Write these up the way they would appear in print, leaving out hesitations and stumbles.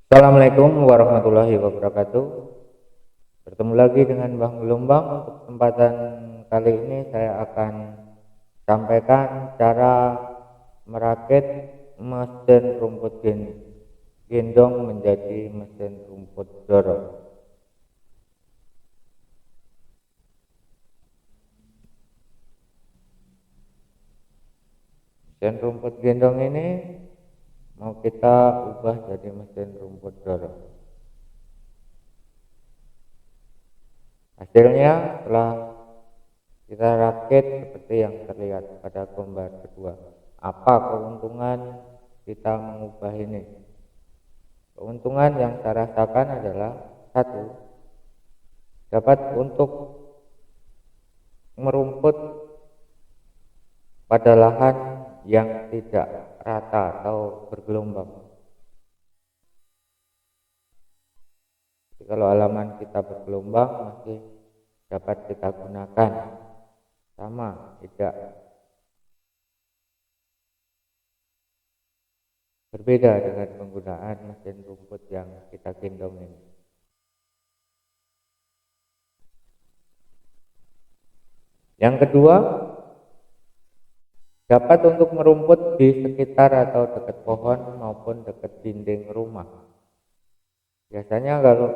Assalamualaikum warahmatullahi wabarakatuh. Bertemu lagi dengan Bang Gelombang. Untuk kesempatan kali ini saya akan sampaikan cara merakit mesin rumput gendong menjadi mesin rumput dorong. Mesin rumput gendong ini mau kita ubah jadi mesin rumput dorong. Hasilnya setelah kita rakit seperti yang terlihat pada gambar kedua. Apa keuntungan kita mengubah ini? Keuntungan yang saya rasakan adalah satu, dapat untuk merumput pada lahan yang tidak rata atau bergelombang. Jadi kalau halaman kita bergelombang masih dapat kita gunakan, sama tidak berbeda dengan penggunaan mesin rumput yang kita gendong ini. Yang kedua, dapat untuk merumput di sekitar atau dekat pohon maupun dekat dinding rumah. Biasanya kalau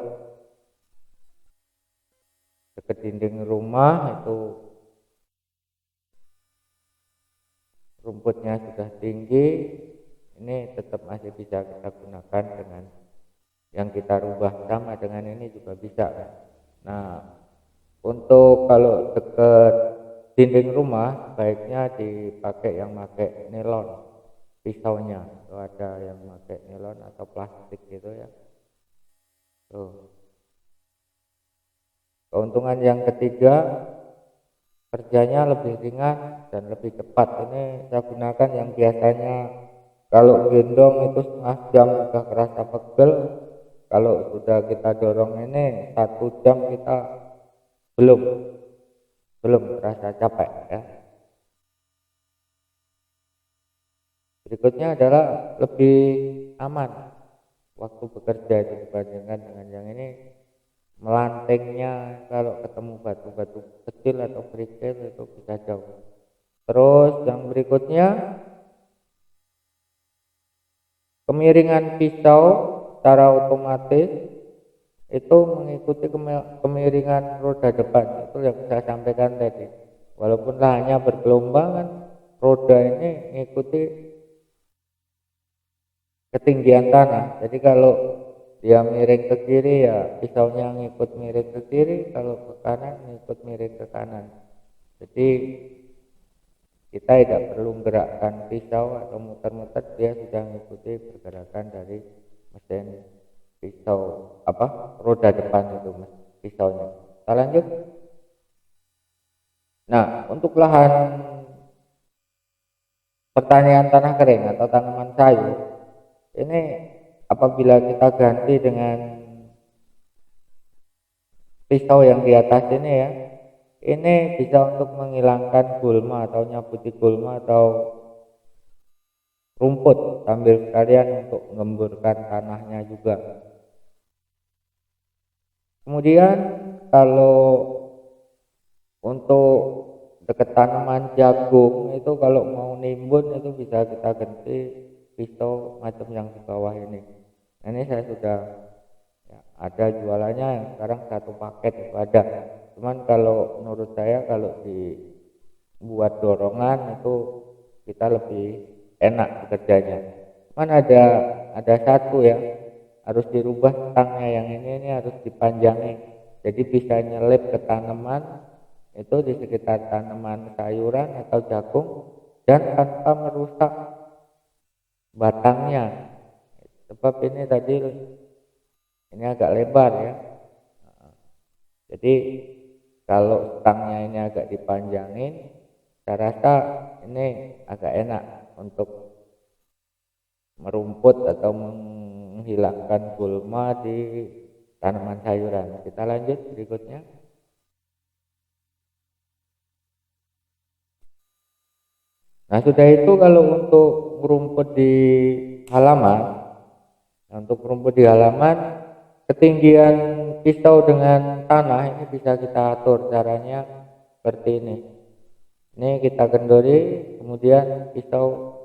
dekat dinding rumah itu rumputnya sudah tinggi, ini tetap masih bisa kita gunakan dengan yang kita rubah, sama dengan ini juga bisa. Nah, untuk kalau dekat dinding rumah baiknya dipakai yang pakai nilon pisaunya. Itu ada yang pakai nilon atau plastik gitu ya. Tuh. Keuntungan yang ketiga, kerjanya lebih ringan dan lebih cepat. Ini saya gunakan yang biasanya kalau gendong itu setengah jam sudah kerasa pegel. Kalau sudah kita dorong ini 1 jam kita belum terasa capek ya. Berikutnya adalah lebih aman waktu bekerja dibandingkan dengan yang ini. Melantingnya kalau ketemu batu-batu kecil atau kerikil itu bisa jauh. Terus yang berikutnya, kemiringan pisau secara otomatis itu mengikuti kemiringan roda depan. Itu yang saya sampaikan tadi. Walaupun lahannya bergelombang kan, roda ini mengikuti ketinggian tanah. Jadi kalau dia miring ke kiri ya pisaunya ngikut miring ke kiri, kalau ke kanan ngikut miring ke kanan. Jadi kita tidak perlu gerakkan pisau atau muter-muter, dia sudah mengikuti pergerakan dari mesin pisau roda depan itu pisaunya. Kita lanjut. Nah, untuk lahan pertanian tanah kering atau tanaman sayur ini apabila kita ganti dengan pisau yang di atas ini ya, ini bisa untuk menghilangkan gulma atau nyabuti gulma atau rumput sambil sekalian untuk mengemburkan tanahnya juga. Kemudian kalau untuk dekat tanaman jagung itu kalau mau nimbun itu bisa kita ganti pisau macam yang di bawah ini. Ini saya sudah ada jualannya yang sekarang satu paket itu ada. Cuman kalau menurut saya kalau dibuat dorongan itu kita lebih enak bekerjanya. Cuman ada satu ya, harus dirubah stangnya yang ini harus dipanjangin. Jadi bisa nyelip ke tanaman itu di sekitar tanaman sayuran atau jagung dan tanpa merusak batangnya. Sebab ini tadi ini agak lebar ya. Jadi kalau stangnya ini agak dipanjangin, saya rasa ini agak enak untuk merumput atau menghilangkan gulma di tanaman sayuran. Kita lanjut berikutnya. Nah, sudah itu kalau untuk merumput di halaman, Nah, untuk rumput di halaman, ketinggian pisau dengan tanah ini bisa kita atur, caranya seperti ini. Ini kita kendori, kemudian pisau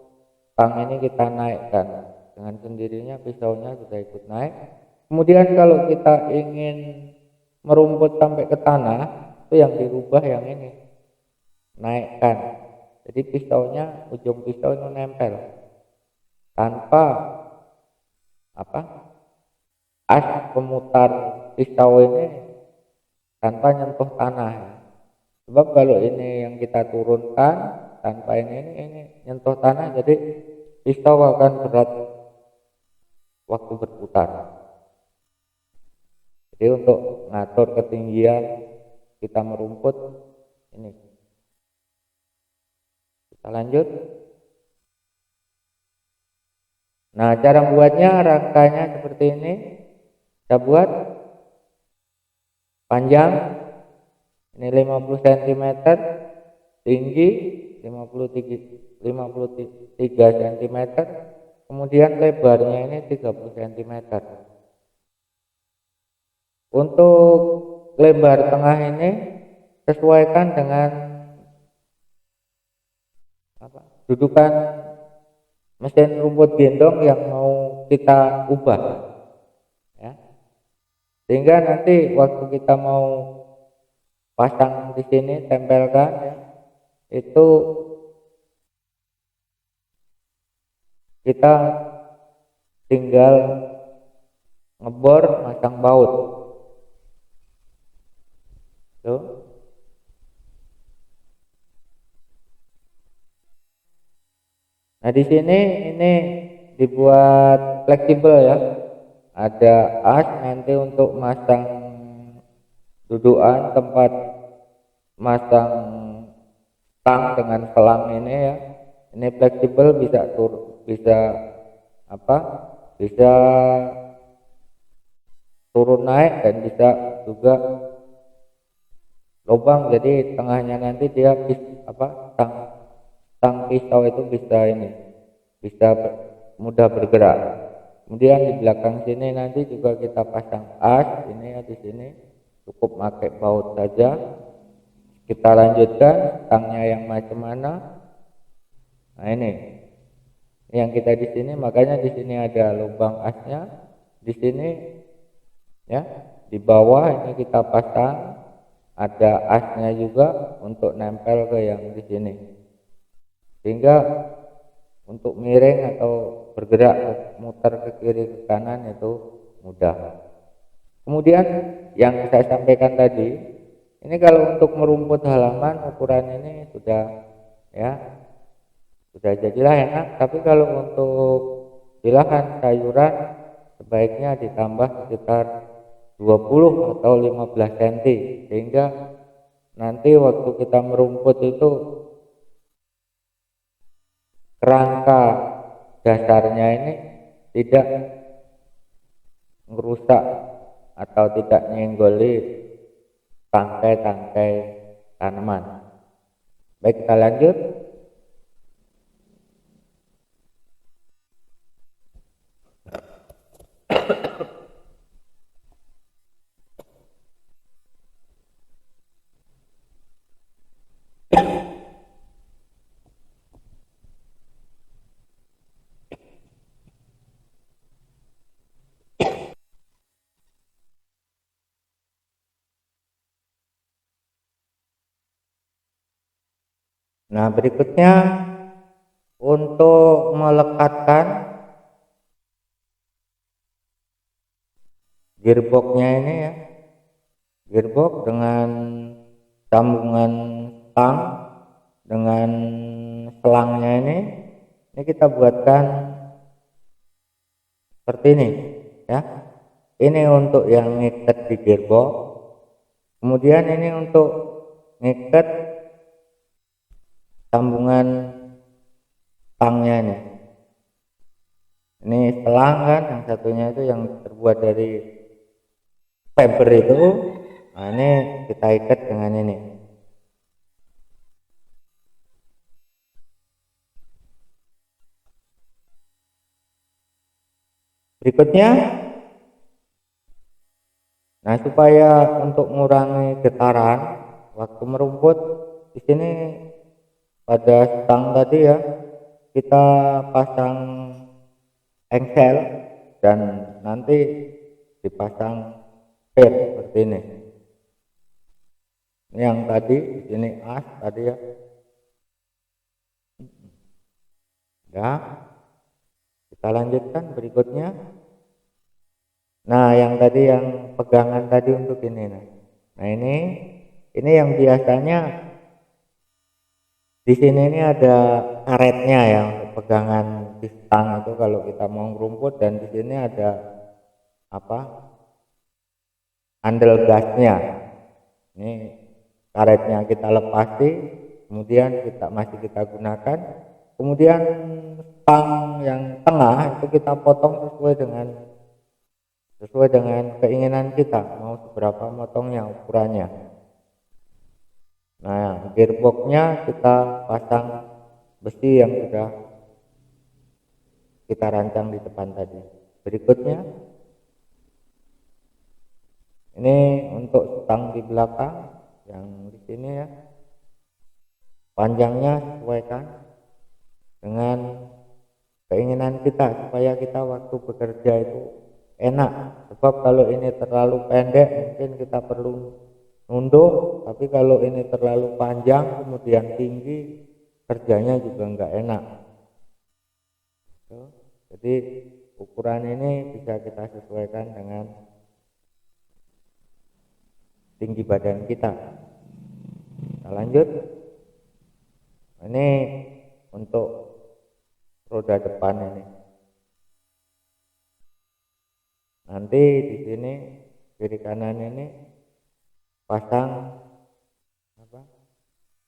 tang ini kita naikkan. Dengan sendirinya pisaunya sudah ikut naik. Kemudian kalau kita ingin merumput sampai ke tanah, itu yang dirubah yang ini, naikkan. Jadi pisaunya, ujung pisau itu nempel tanpa as pemutar pisau ini tanpa nyentuh tanah. Sebab kalau ini yang kita turunkan tanpa ini nyentuh tanah, jadi pisau akan berat waktu berputar. Jadi untuk ngatur ketinggian kita merumput ini. Kita lanjut. Nah, cara membuatnya rangkanya seperti ini. Kita buat panjang ini 50 cm, tinggi 53 cm, kemudian lebarnya ini 30 cm. Untuk lebar tengah ini sesuaikan dengan dudukan mesin rumput gendong yang mau kita ubah, ya. Sehingga nanti waktu kita mau pasang di sini, tempelkan, ya, itu kita tinggal ngebor, masang baut. Tuh. Nah, di sini ini dibuat fleksibel, ya. Ada as nanti untuk masang dudukan, tempat masang tang dengan selang ini, ya. Ini fleksibel, bisa bisa turun naik dan bisa juga lubang, jadi tengahnya nanti dia tang pisau itu bisa mudah bergerak. Kemudian di belakang sini nanti juga kita pasang as ini, ya, di sini cukup pakai baut saja. Kita lanjutkan tangnya yang macam mana. Nah, ini yang kita di sini, makanya di sini ada lubang asnya. Di sini, ya, di bawah ini kita pasang ada asnya juga untuk nempel ke yang di sini, sehingga untuk miring atau bergerak muter ke kiri ke kanan itu mudah. Kemudian yang saya sampaikan tadi, ini kalau untuk merumput halaman ukuran ini sudah jadilah enak. Tapi kalau untuk di lahan sayuran sebaiknya ditambah sekitar 20 atau 15 cm, sehingga nanti waktu kita merumput itu kerangka dasarnya ini tidak merusak atau tidak menyenggoli tangkai-tangkai tanaman. Baik, kita lanjut. Nah, berikutnya untuk melekatkan gearboxnya ini, ya, gearbox dengan sambungan tang dengan selangnya ini kita buatkan seperti ini, ya. Ini untuk yang ngikat di gearbox, kemudian ini untuk ngikat sambungan tangnya ini. Ini selang, kan, yang satunya itu yang terbuat dari fiber itu. Nah, ini kita ikat dengan ini. Berikutnya, nah supaya untuk mengurangi getaran waktu merumput, di sini pada stang tadi ya kita pasang engsel dan nanti dipasang pit seperti ini. Ini yang tadi, di sini as tadi ya. Ya, kita lanjutkan berikutnya. Nah, yang tadi yang pegangan tadi untuk ini. Nah ini yang biasanya di sini ini ada karetnya ya untuk pegangan di stang itu kalau kita mau ngerumput, dan di sini ada apa? Handle gasnya. Ini karetnya kita lepasi, kemudian masih kita gunakan, kemudian stang yang tengah itu kita potong sesuai dengan keinginan kita mau seberapa motongnya ukurannya. Nah, gearboxnya kita pasang besi yang sudah kita rancang di depan tadi. Berikutnya, ini untuk stang di belakang yang di sini ya, panjangnya sesuaikan dengan keinginan kita supaya kita waktu bekerja itu enak. Sebab kalau ini terlalu pendek mungkin kita perlu nunduk, tapi kalau ini terlalu panjang kemudian tinggi, kerjanya juga enggak enak. Jadi ukuran ini bisa kita sesuaikan dengan tinggi badan kita. Kita lanjut. Ini untuk roda depan ini. Nanti di sini kiri kanan ini pasang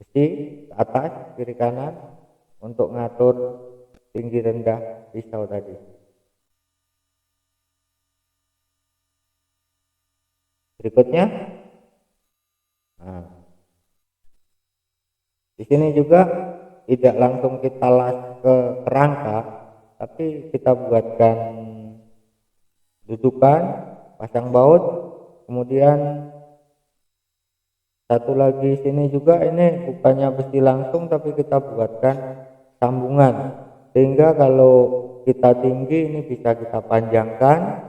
besi ke atas kiri kanan untuk ngatur tinggi rendah pisau tadi. Berikutnya, nah, di sini juga tidak langsung kita las ke kerangka, tapi kita buatkan dudukan, pasang baut, kemudian satu lagi sini juga ini bukannya besi langsung tapi kita buatkan sambungan, sehingga kalau kita tinggi ini bisa kita panjangkan.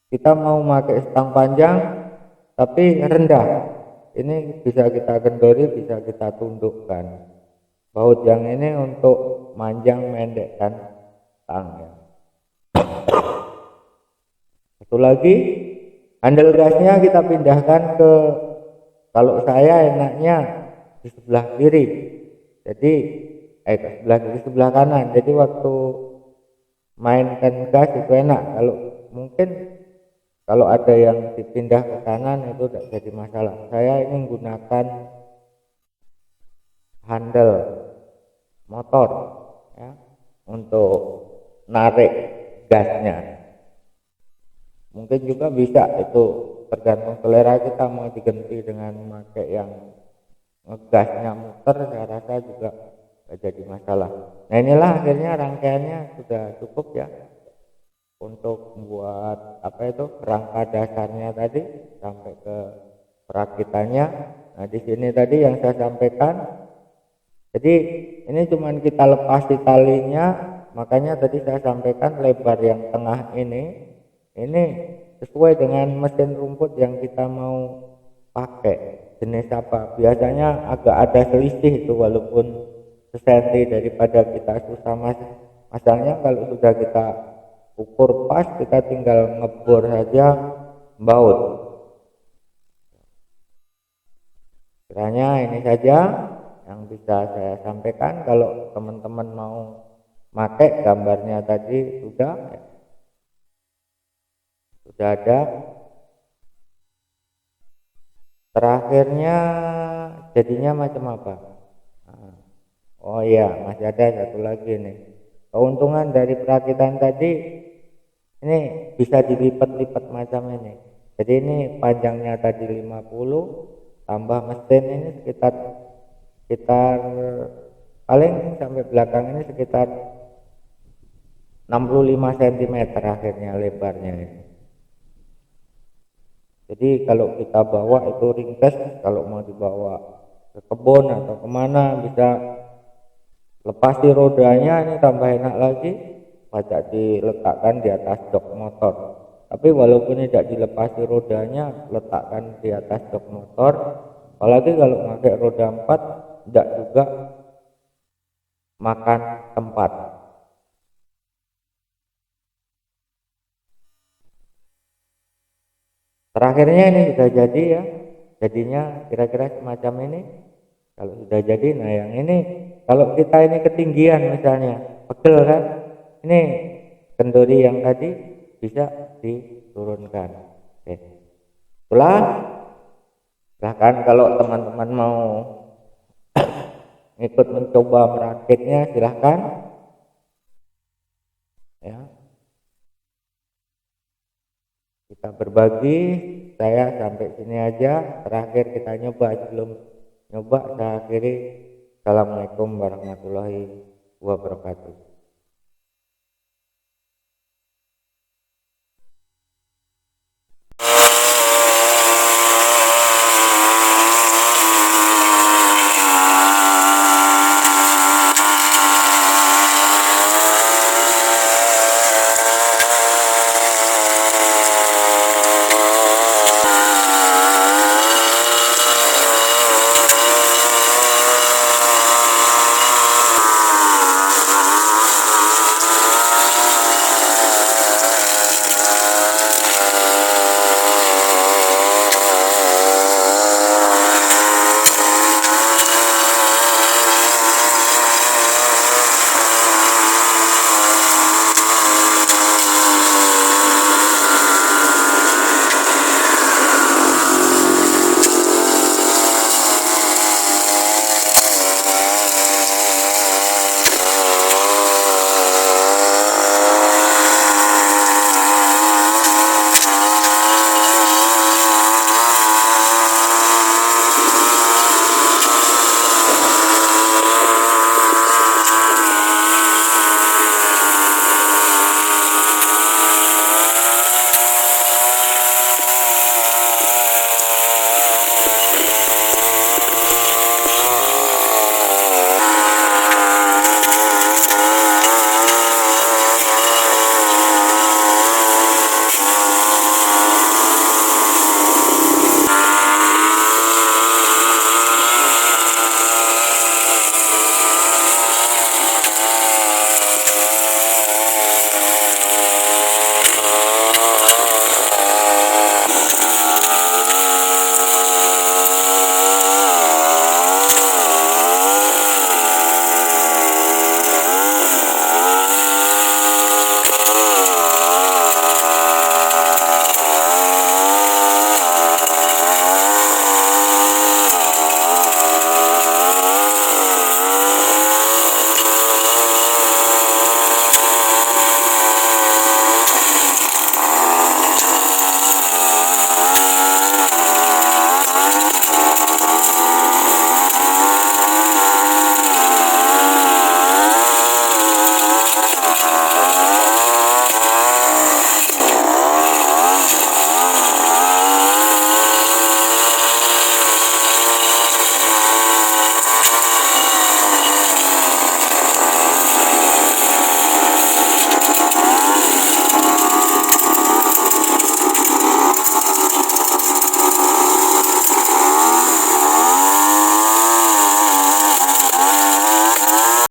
Kita mau pakai stang panjang tapi rendah, ini bisa kita kendori, bisa kita tundukkan. Baut yang ini untuk manjang mendekkan stang ya. Satu lagi, handle gasnya kita pindahkan ke, kalau saya enaknya di sebelah kiri, jadi sebelah kanan, jadi waktu mainkan gas itu enak. Kalau mungkin kalau ada yang dipindah ke kanan itu tidak jadi masalah. Saya ini menggunakan handle motor ya, untuk narik gasnya. Mungkin juga bisa, itu tergantung selera kita, mau diganti dengan pakai yang ngegasnya muter, saya rasa juga tidak jadi masalah. Nah inilah akhirnya rangkaiannya sudah cukup ya untuk membuat kerangka dasarnya tadi sampai ke perakitannya. Nah di sini tadi yang saya sampaikan, jadi ini cuman kita lepasi talinya, makanya tadi saya sampaikan lebar yang tengah ini sesuai dengan mesin rumput yang kita mau pakai, jenis apa. Biasanya agak ada selisih itu, walaupun sesenti daripada kita susah masangnya. Kalau sudah kita ukur pas, kita tinggal ngebor saja baut. Kiranya ini saja yang bisa saya sampaikan. Kalau teman-teman mau pakai gambarnya tadi sudah ada. Terakhirnya jadinya macam apa? Oh iya, masih ada satu lagi nih. Keuntungan dari perakitan tadi, ini bisa dilipat-lipat macam ini. Jadi ini panjangnya tadi 50, tambah mesin ini sekitar paling sampai belakang ini sekitar 65 cm akhirnya lebarnya ini. Jadi kalau kita bawa itu ringkas, kalau mau dibawa ke kebun atau kemana bisa lepasi rodanya, ini tambah enak lagi, pajak diletakkan di atas jok motor. Tapi walaupun tidak dilepasi rodanya, letakkan di atas jok motor, apalagi kalau pakai roda 4 tidak juga makan tempat. Terakhirnya ini sudah jadi ya, jadinya kira-kira semacam ini. Kalau sudah jadi, nah yang ini kalau kita ini ketinggian misalnya pegel kan, ini kendori yang tadi bisa diturunkan. Oke, itulah. Silahkan kalau teman-teman mau ikut mencoba merakitnya, silahkan ya. Kita berbagi, saya sampai sini aja. Terakhir kita nyoba, sebelum nyoba saya akhiri. Assalamualaikum warahmatullahi wabarakatuh.